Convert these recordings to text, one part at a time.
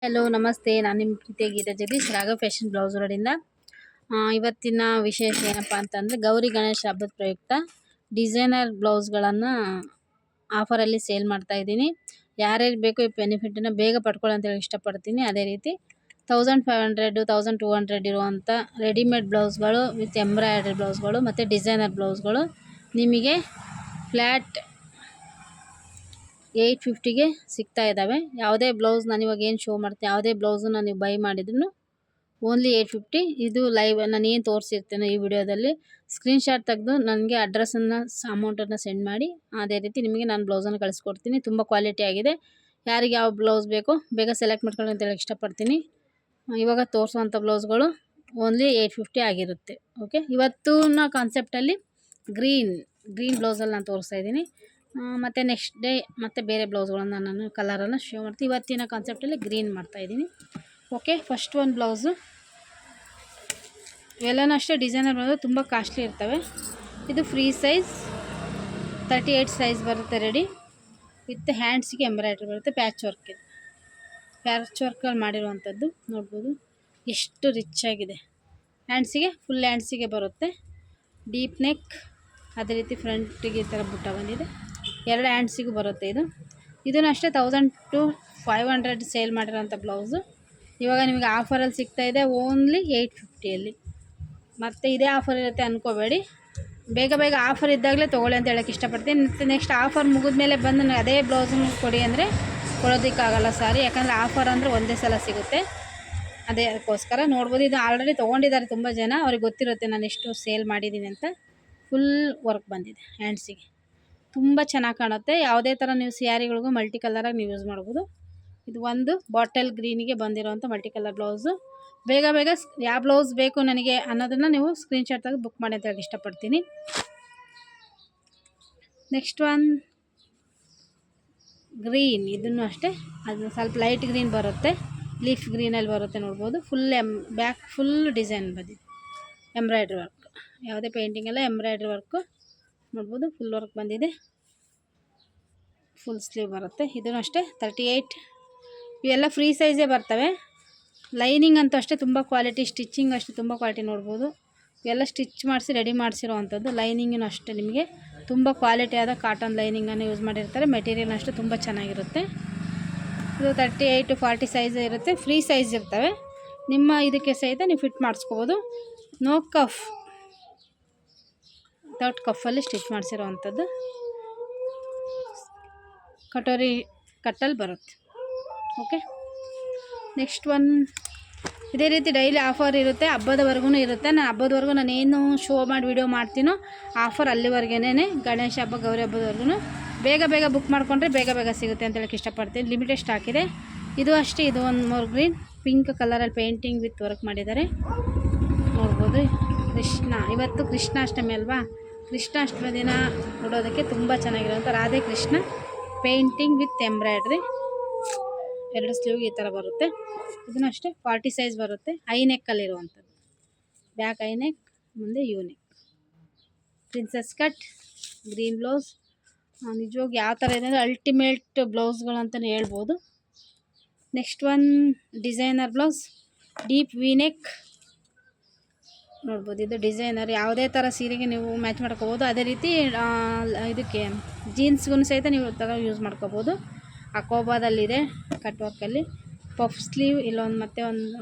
Hello ನಮಸ್ತೆ. ನಾನು ನಿಮ್ಮ ಪ್ರೀತಿಯ ಗೀತಾ ಜಗದೀಶ್, ರಾಘವ್ ಫ್ಯಾಷನ್ ಬ್ಲೌಸ್ ರೋಡಿಂದ. ಇವತ್ತಿನ ವಿಶೇಷ ಏನಪ್ಪ ಅಂತಂದರೆ, ಗೌರಿ ಗಣೇಶ ಹಬ್ಬದ ಪ್ರಯುಕ್ತ ಡಿಸೈನರ್ ಬ್ಲೌಸ್ಗಳನ್ನು ಆಫರಲ್ಲಿ ಸೇಲ್ ಮಾಡ್ತಾ ಇದ್ದೀನಿ. ಯಾರ್ಯಾರು ಬೇಕೋ ಈ ಬೆನಿಫಿಟನ್ನು ಬೇಗ ಪಡ್ಕೊಳ್ಳೋ ಅಂತೇಳಿ ಇಷ್ಟಪಡ್ತೀನಿ. ಅದೇ ರೀತಿ 1500 1200 ಇರುವಂಥ ರೆಡಿಮೇಡ್ ಬ್ಲೌಸ್ಗಳು ವಿತ್ ಎಂಬ್ರಾಯ್ಡ್ರಿ ಬ್ಲೌಸ್ಗಳು ಮತ್ತು ಡಿಸೈನರ್ ಬ್ಲೌಸ್ಗಳು ನಿಮಗೆ ಫ್ಲ್ಯಾಟ್ 850ಗೆ ಸಿಗ್ತಾ ಇದ್ದಾವೆ. ಯಾವುದೇ ಬ್ಲೌಸ್ ನಾನು ಇವಾಗ ಏನು ಶೋ ಮಾಡ್ತೀನಿ, ಯಾವುದೇ ಬ್ಲೌಸನ್ನು ನೀವು ಬೈ ಮಾಡಿದ್ರು ಓನ್ಲಿ 850. ಇದು ಲೈವ್ ನಾನು ಏನು ತೋರಿಸಿರ್ತೇನೆ ಈ ವಿಡಿಯೋದಲ್ಲಿ ಸ್ಕ್ರೀನ್ಶಾಟ್ ತೆಗೆದು ನನಗೆ ಅಡ್ರೆಸ್ಸನ್ನು ಅಮೌಂಟನ್ನು ಸೆಂಡ್ ಮಾಡಿ, ಅದೇ ರೀತಿ ನಿಮಗೆ ನಾನು ಬ್ಲೌಸನ್ನು ಕಳಿಸ್ಕೊಡ್ತೀನಿ. ತುಂಬ ಕ್ವಾಲಿಟಿ ಆಗಿದೆ. ಯಾರಿಗೆ ಯಾವ ಬ್ಲೌಸ್ ಬೇಕೋ ಬೇಗ ಸೆಲೆಕ್ಟ್ ಮಾಡ್ಕೊಳ್ಳಿ ಅಂತ ಹೇಳಕ್ಕೆ ಇಷ್ಟಪಡ್ತೀನಿ. ಇವಾಗ ತೋರಿಸುವಂಥ ಬ್ಲೌಸ್ಗಳು ಓನ್ಲಿ 850 ಆಗಿರುತ್ತೆ. ಓಕೆ, ಇವತ್ತಿನ ಕಾನ್ಸೆಪ್ಟಲ್ಲಿ ಗ್ರೀನ್ ಬ್ಲೌಸಲ್ಲಿ ನಾನು ತೋರಿಸ್ತಾ ಇದ್ದೀನಿ. ಮತ್ತು ನೆಕ್ಸ್ಟ್ ಡೇ ಮತ್ತು ಬೇರೆ ಬ್ಲೌಸ್ಗಳನ್ನು ನಾನು ಕಲರನ್ನು ಶೋ ಮಾಡ್ತೀನಿ. ಇವತ್ತಿನ ಕಾನ್ಸೆಪ್ಟಲ್ಲಿ ಗ್ರೀನ್ ಮಾಡ್ತಾಯಿದ್ದೀನಿ. ಓಕೆ, ಫಸ್ಟ್ ಒಂದು ಬ್ಲೌಸು. ಇವೆಲ್ಲನೂ ಅಷ್ಟೇ ಡಿಸೈನರ್ ಬ್ಲೌಸು ತುಂಬ ಕಾಸ್ಟ್ಲಿ ಇರ್ತವೆ. ಇದು ಫ್ರೀ ಸೈಜ್ 38 ಸೈಜ್ ಬರುತ್ತೆ ರೆಡಿ. ವಿತ್ ಹ್ಯಾಂಡ್ಸಿಗೆ ಎಂಬ್ರಾಯ್ಡ್ರಿ ಬರುತ್ತೆ. ಪ್ಯಾಚ್ ವರ್ಕಲ್ಲಿ ಮಾಡಿರುವಂಥದ್ದು ನೋಡ್ಬೋದು, ಎಷ್ಟು ರಿಚ್ ಆಗಿದೆ. ಹ್ಯಾಂಡ್ಸಿಗೆ ಫುಲ್ ಹ್ಯಾಂಡ್ಸಿಗೆ ಬರುತ್ತೆ. ಡೀಪ್ ನೆಕ್, ಅದೇ ರೀತಿ ಫ್ರಂಟಿಗೆ ಈ ಥರ ಬುಟ್ಟ ಬಂದಿದೆ. 2 ಹ್ಯಾಂಡ್ಸಿಗೂ ಬರುತ್ತೆ. ಇದನ್ನು ಅಷ್ಟೇ 1000 to 500 ಸೇಲ್ ಮಾಡಿರೋಂಥ ಬ್ಲೌಸು ಇವಾಗ ನಿಮಗೆ ಆಫರಲ್ಲಿ ಸಿಗ್ತಾಯಿದೆ ಓನ್ಲಿ 850ಯಲ್ಲಿ. ಮತ್ತು ಇದೇ ಆಫರ್ ಇರುತ್ತೆ ಅಂದ್ಕೋಬೇಡಿ. ಬೇಗ ಆಫರ್ ಇದ್ದಾಗಲೇ ತೊಗೊಳ್ಳಿ ಅಂತ ಹೇಳೋಕ್ಕೆ ಇಷ್ಟಪಡ್ತೀನಿ. ಮತ್ತು ನೆಕ್ಸ್ಟ್ ಆಫರ್ ಮುಗಿದ್ಮೇಲೆ ಬಂದು ನನಗೆ ಅದೇ ಬ್ಲೌಸನ್ನು ಕೊಡಿ ಅಂದರೆ ಕೊಡೋದಕ್ಕಾಗಲ್ಲ ಸಾರಿ, ಯಾಕಂದರೆ ಆಫರ್ ಅಂದರೆ ಒಂದೇ ಸಲ ಸಿಗುತ್ತೆ. ಅದಕ್ಕೋಸ್ಕರ ನೋಡ್ಬೋದು. ಇದು ಆಲ್ರೆಡಿ ತೊಗೊಂಡಿದ್ದಾರೆ ತುಂಬ ಜನ, ಅವ್ರಿಗೆ ಗೊತ್ತಿರುತ್ತೆ ನಾನು ಎಷ್ಟು ಸೇಲ್ ಮಾಡಿದ್ದೀನಿ ಅಂತ. ಫುಲ್ ವರ್ಕ್ ಬಂದಿದೆ ಹ್ಯಾಂಡ್ಸಿಗೆ, ತುಂಬ ಚೆನ್ನಾಗಿ ಕಾಣುತ್ತೆ. ಯಾವುದೇ ಥರ ನೀವು ಸ್ಯಾರಿಗಳಿಗೂ ಮಲ್ಟಿ ಕಲರಾಗಿ ನೀವು ಯೂಸ್ ಮಾಡ್ಬೋದು. ಇದು ಒಂದು ಬಾಟಲ್ ಗ್ರೀನಿಗೆ ಬಂದಿರೋವಂಥ ಮಲ್ಟಿ ಕಲರ್ ಬ್ಲೌಸು. ಬೇಗ ಯಾವ ಬ್ಲೌಸ್ ಬೇಕು ನನಗೆ ಅನ್ನೋದನ್ನು ನೀವು ಸ್ಕ್ರೀನ್ಶಾಟ್ ತೆಗೆದು ಬುಕ್ ಮಾಡಿ ಅಂತ ಹೇಳಿ ಇಷ್ಟಪಡ್ತೀನಿ. Next one green. ಇದನ್ನು ಅಷ್ಟೇ, ಅದು ಸ್ವಲ್ಪ ಲೈಟ್ ಗ್ರೀನ್ ಬರುತ್ತೆ, ಲೀಫ್ ಗ್ರೀನಲ್ಲಿ ಬರುತ್ತೆ ನೋಡ್ಬೋದು. ಬ್ಯಾಕ್ ಫುಲ್ ಡಿಸೈನ್ ಬಂದಿದೆ, ಎಂಬ್ರಾಯ್ಡ್ರಿ ವರ್ಕ್, ಯಾವುದೇ ಪೇಂಟಿಂಗ್ ಎಲ್ಲ ಎಂಬ್ರಾಯ್ಡ್ರಿ ವರ್ಕು ನೋಡ್ಬೋದು. ಫುಲ್ ವರ್ಕ್ ಬಂದಿದೆ, ಫುಲ್ ಸ್ಲೀವ್ ಬರುತ್ತೆ. ಇದನ್ನು ಅಷ್ಟೇ 38. ಇವೆಲ್ಲ ಫ್ರೀ ಸೈಜೇ ಬರ್ತವೆ. ಲೈನಿಂಗ್ ಅಂತೂ ಅಷ್ಟೇ ತುಂಬ ಕ್ವಾಲಿಟಿ, ಸ್ಟಿಚ್ಚಿಂಗ್ ಅಷ್ಟೇ ತುಂಬ ಕ್ವಾಲಿಟಿ ನೋಡ್ಬೋದು. ಇವೆಲ್ಲ ಸ್ಟಿಚ್ ಮಾಡಿಸಿ ರೆಡಿ ಮಾಡಿಸಿರೋವಂಥದ್ದು. ಲೈನಿಂಗೂ ಅಷ್ಟೇ ನಿಮಗೆ ತುಂಬ ಕ್ವಾಲಿಟಿಯಾದ ಕಾಟನ್ ಲೈನಿಂಗನ್ನು ಯೂಸ್ ಮಾಡಿರ್ತಾರೆ. ಮೆಟೀರಿಯಲ್ ಅಷ್ಟೇ ತುಂಬ ಚೆನ್ನಾಗಿರುತ್ತೆ. ಇದು 38 to 40 ಸೈಜ್ ಇರುತ್ತೆ. ಫ್ರೀ ಸೈಜ್ ಇರ್ತವೆ. ನಿಮ್ಮ ಇದಕ್ಕೆ ಸಹಿತ ನೀವು ಫಿಟ್ ಮಾಡಿಸ್ಕೋಬೋದು. ನೋ ಕಫ್, ವಿತೌಟ್ ಕಫಲ್ಲಿ ಸ್ಟಿಚ್ ಮಾಡಿಸಿರೋವಂಥದ್ದು. ಕಟೋರಿ ಕಟ್ಟಲ್ಲಿ ಬರುತ್ತೆ. Okay, next one. ಇದೇ ರೀತಿ ಡೈಲಿ ಆಫರ್ ಇರುತ್ತೆ, ಹಬ್ಬದವರೆಗೂ ಇರುತ್ತೆ. ನಾನು ಹಬ್ಬದವರೆಗೂ ನಾನು ಏನು ಶೋ ಮಾಡಿ ವಿಡಿಯೋ ಮಾಡ್ತೀನೋ ಆಫರ್ ಅಲ್ಲಿವರೆಗೇನೆ, ಗಣೇಶ ಹಬ್ಬ ಗೌರಿ ಹಬ್ಬದವರೆಗೂ ಬೇಗ ಬುಕ್ ಮಾಡಿಕೊಂಡ್ರೆ ಬೇಗ ಸಿಗುತ್ತೆ ಅಂತ ಹೇಳಕ್ಕೆ ಇಷ್ಟಪಡ್ತೀನಿ. ಲಿಮಿಟೆಡ್ ಸ್ಟಾಕ್ ಇದೆ. ಇದು ಅಷ್ಟೇ. ಇದು ಒಂದು ಮೋರ್ ಗ್ರೀನ್ ಪಿಂಕ್ ಕಲರಲ್ಲಿ ಪೇಂಟಿಂಗ್ ವಿತ್ ವರ್ಕ್ ಮಾಡಿದ್ದಾರೆ ನೋಡ್ಬೋದು. ಕೃಷ್ಣ, ಇವತ್ತು ಕೃಷ್ಣಾಷ್ಟಮಿ ಅಲ್ವಾ, ಕೃಷ್ಣಾಷ್ಟಮಿ ದಿನ ನೋಡೋದಕ್ಕೆ ತುಂಬ ಚೆನ್ನಾಗಿರೋಂಥ Radhe Krishna painting with embroidery. 2 ಸ್ಲೀವ್ಗೆ ಈ ಥರ ಬರುತ್ತೆ. ಇದನ್ನು ಅಷ್ಟೇ 40 ಸೈಜ್ ಬರುತ್ತೆ. ಐ ನೆಕ್ಕಲ್ಲಿರುವಂಥದ್ದು, ಬ್ಯಾಕ್ ಐ ನೆಕ್, ಮುಂದೆ U neck. Princess cut green blouse. ನಿಜವಾಗಿ ಯಾವ ಥರ ಇದೆ ಅಂದರೆ ಅಲ್ಟಿಮೇಟ್ ಬ್ಲೌಸ್ಗಳು ಅಂತಲೇ ಹೇಳ್ಬೋದು. Next one designer blouse, deep V neck ನೋಡ್ಬೋದು. ಇದು ಡಿಸೈನರ್, ಯಾವುದೇ ಥರ ಸೀರೆಗೆ ನೀವು ಮ್ಯಾಚ್ ಮಾಡ್ಕೋಬೋದು. ಅದೇ ರೀತಿ ಇದಕ್ಕೆ ಜೀನ್ಸ್ಗೂ ಸಹಿತ ನೀವು ಥರ ಯೂಸ್ ಮಾಡ್ಕೋಬೋದು. ಅಕೋಬಾದಲ್ಲಿದೆ ಕಟ್ ವರ್ಕಲ್ಲಿ. ಪಫ್ ಸ್ಲೀವ್ ಇಲ್ಲೊಂದು, ಮತ್ತು ಒಂದು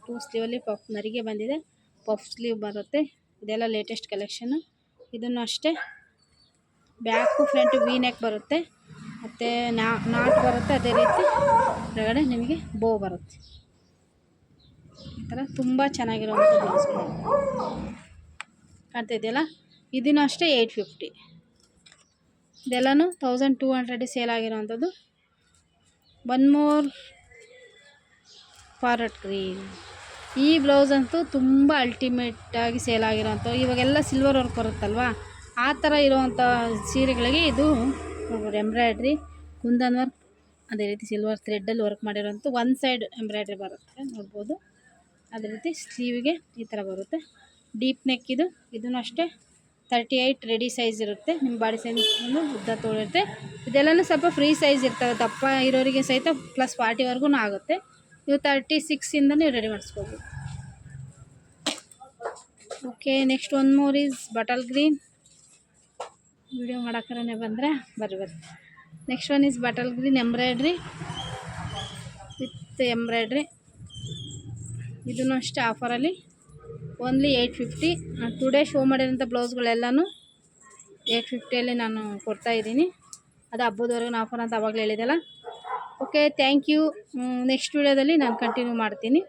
2 ಸ್ಲೀವಲ್ಲಿ ಪಫ್ ನರಿಗೆ ಬಂದಿದೆ, ಪಫ್ ಸ್ಲೀವ್ ಬರುತ್ತೆ. ಇದೆಲ್ಲ ಲೇಟೆಸ್ಟ್ ಕಲೆಕ್ಷನ್ನು. ಇದನ್ನು ಅಷ್ಟೇ ಬ್ಯಾಕು ಫ್ರಂಟು ವಿ ನೆಕ್ ಬರುತ್ತೆ, ಮತ್ತು ನಾಟ್ ಬರುತ್ತೆ. ಅದೇ ರೀತಿ ಹೊರಗಡೆ ನಿಮಗೆ ಬೋ ಬರುತ್ತೆ. ಈ ಥರ ತುಂಬ ಚೆನ್ನಾಗಿರುವಂಥ ಬ್ಲೌಸ್ಗಳು ಕಾಣ್ತಾ ಇದೆಯಲ್ಲ. ಇದನ್ನು ಅಷ್ಟೇ 850. ಇದೆಲ್ಲನೂ 1200 ಸೇಲ್ ಆಗಿರೋವಂಥದ್ದು. One more parrot green. ಈ ಬ್ಲೌಸ್ ಅಂತೂ ತುಂಬ ಅಲ್ಟಿಮೇಟಾಗಿ ಸೇಲ್ ಆಗಿರೋವಂಥವು. ಇವಾಗೆಲ್ಲ ಸಿಲ್ವರ್ ವರ್ಕ್ ಬರುತ್ತಲ್ವ, ಆ ಥರ ಇರುವಂಥ ಸೀರೆಗಳಿಗೆ ಇದು ಎಂಬ್ರಾಯ್ಡ್ರಿ, ಕುಂದನ್ ವರ್ಕ್, ಅದೇ ರೀತಿ ಸಿಲ್ವರ್ ಥ್ರೆಡ್ಡಲ್ಲಿ ವರ್ಕ್ ಮಾಡಿರೋಂಥ ಒನ್ ಸೈಡ್ ಎಂಬ್ರಾಯ್ಡ್ರಿ ಬರುತ್ತೆ ನೋಡ್ಬೋದು. ಅದೇ ರೀತಿ ಸ್ಲೀವಿಗೆ ಈ ಥರ ಬರುತ್ತೆ. ಡೀಪ್ ನೆಕ್ ಇದನ್ನು ಅಷ್ಟೇ 38 ರೆಡಿ ಸೈಜ್ ಇರುತ್ತೆ. ನಿಮ್ಮ ಬಾಡಿ ಸೈಜ್ ಉದ್ದ ತೋಳಿರುತ್ತೆ. ಇದೆಲ್ಲನೂ ಸ್ವಲ್ಪ ಫ್ರೀ ಸೈಜ್ ಇರ್ತವೆ. ದಪ್ಪ ಇರೋರಿಗೆ ಸಹಿತ +40ವರೆಗೂ ಆಗುತ್ತೆ. ನೀವು 36ಇಂದ ನೀವು ರೆಡಿ ಮಾಡಿಸ್ಕೋಬೋದು. Okay, next one more is bottle green. Video ಮಾಡೋಕ್ಕರೇ ಬಂದರೆ ಬರ್ರಿ. Next one is bottle green embroidery with embroidery. ಇದನ್ನು ಅಷ್ಟೇ ಆಫರಲ್ಲಿ ಓನ್ಲಿ 850. ಟುಡೇ ಶೋ ಮಾಡಿರೋಂಥ ಬ್ಲೌಸ್ಗಳೆಲ್ಲನೂ 850ಅಲ್ಲಿ ನಾನು ಕೊಡ್ತಾಯಿದ್ದೀನಿ. ಅದು ಹಬ್ಬದವರೆಗೂ ಆಫರ್ ಅಂತ ಆವಾಗಲೇ ಹೇಳಿದೆಲ್ಲ. Okay, thank you. ನೆಕ್ಸ್ಟ್ ವಿಡಿಯೋದಲ್ಲಿ ನಾನು ಕಂಟಿನ್ಯೂ ಮಾಡ್ತೀನಿ.